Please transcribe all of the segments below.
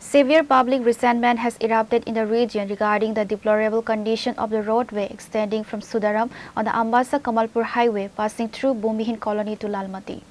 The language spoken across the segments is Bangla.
Severe public resentment has erupted in the region regarding the deplorable condition of the roadway extending from Sudaram on the Ambassa-Kamalpur highway passing through Bhumihin colony to Lalmati.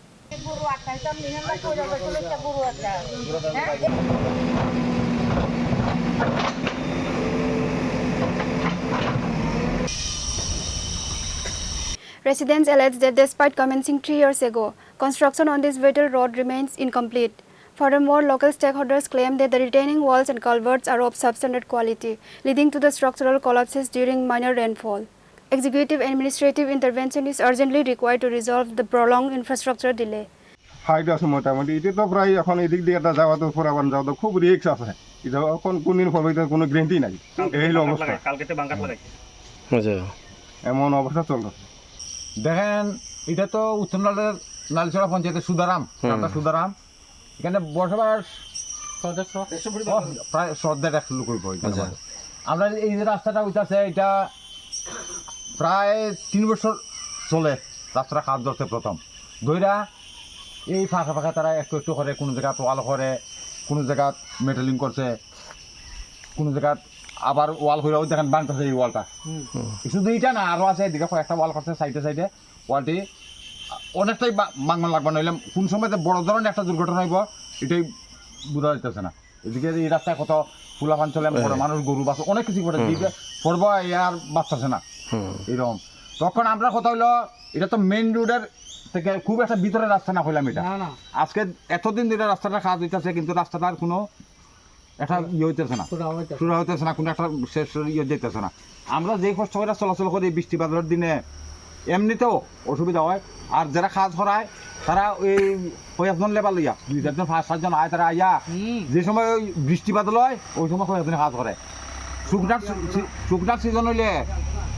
Residents allege that despite commencing 3 years ago, construction on this vital road remains incomplete. Furthermore, local stakeholders claim that the retaining walls and culverts are of substandard quality, leading to the structural collapses during minor rainfall. Executive and administrative intervention is urgently required to resolve the prolonged infrastructure delay. Height আছে মোটামুটি এটা তো প্রায় এখন এদিক দিয়ে একটা যাওয়া তো পুরাবান যাওয়া তো খুব রিস্ক আছে এটা এখন কোন দিন পড়বে এটার কোনো গ্যারান্টি নাই এই হলো অবস্থা কালকেতে বাঙ্কার লাগাইছে আচ্ছা এমন অবস্থা চলছে দেখেন এটা তো উত্তরনালের নালছড়া পঞ্চায়েতের সুদারাম সুদারাম এখানে বসবাস প্রায় 100-150 লোক হইব আমরা এই যে রাস্তাটা হইতাছে এটা প্রায় 3 বছর চলে রাস্তাটা কাজ ধরছে প্রথম ধইরা এই ফাঁকা ফাঁকা তারা একটু একটু করে কোনো জায়গা ওয়াল করে কোনো জায়গা মেটালিং করছে কোনো জায়গা আবার ওয়াল করে দেখেন বাংতাছে এই ওয়ালটা শুধু এইটা না আরও আছে এদিকে কয়েকটা ওয়াল করছে সাইডে সাইডে ওয়ালটি অনেকটাই বাংলা লাগবে নইলে কোন সময় বড় ধরনের একটা দুর্ঘটনা হইব এটাই বোঝা যাইতেছে না এদিকে এই রাস্তায় কত ফুলাফান চলে বড় মানুষ গরু বাচ্চা অনেক কিছু করে দিকে পড়ব আর বাচ্চাছে না এরকম তখন আমরা কথা হইলো এটা তো মেইন রোডের থেকে খুব একটা ভিতরে রাস্তা না হইলাম এটা আজকে এতদিন ধরে রাস্তাটা কাজ হইতেছে কিন্তু রাস্তাটার কোনো একটা ইয়ে হইতেছে না শুরু হইতেছে না কোনো একটা শেষ ইয়ে যেতেছে না আমরা যেই কষ্ট করে চলাচল করি বৃষ্টি বাদলের দিনে এমনিতেও অসুবিধা হয় আর যারা কাজ করায় তারা ওই কয়েকজন লেবার লইয়া 2-4জন 5-7জন আয় তারা আইয়া যে সময় ওই বৃষ্টি বাদল হয় ওই সময় কয়েকজনে কাজ করে শুকনার সিজন হইলে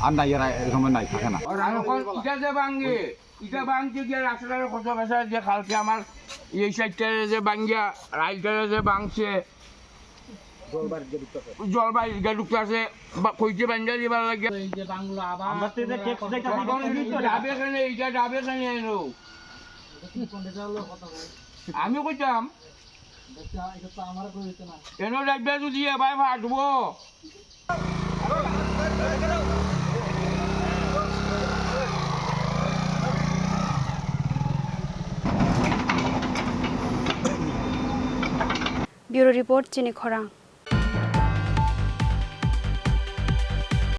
আর নাই এরা এই সময় নাই থাকে না ইটা ভাঙছে যে রাস্তাটার কত বেসা যে কালকে আমার এই সাইডটা যে ভাঙ্গিয়া রাইলটা যে ভাঙছে জলবায়ু ঢুকতে আছে কইতে ভাঙ্গা দিবার লাগে ডাবে কেনে এইটা ডাবে কেনে এনো আমি কইতাম এনো ডাকবে যদি এবার ফাটবো Bureau Report, Chini Khorang.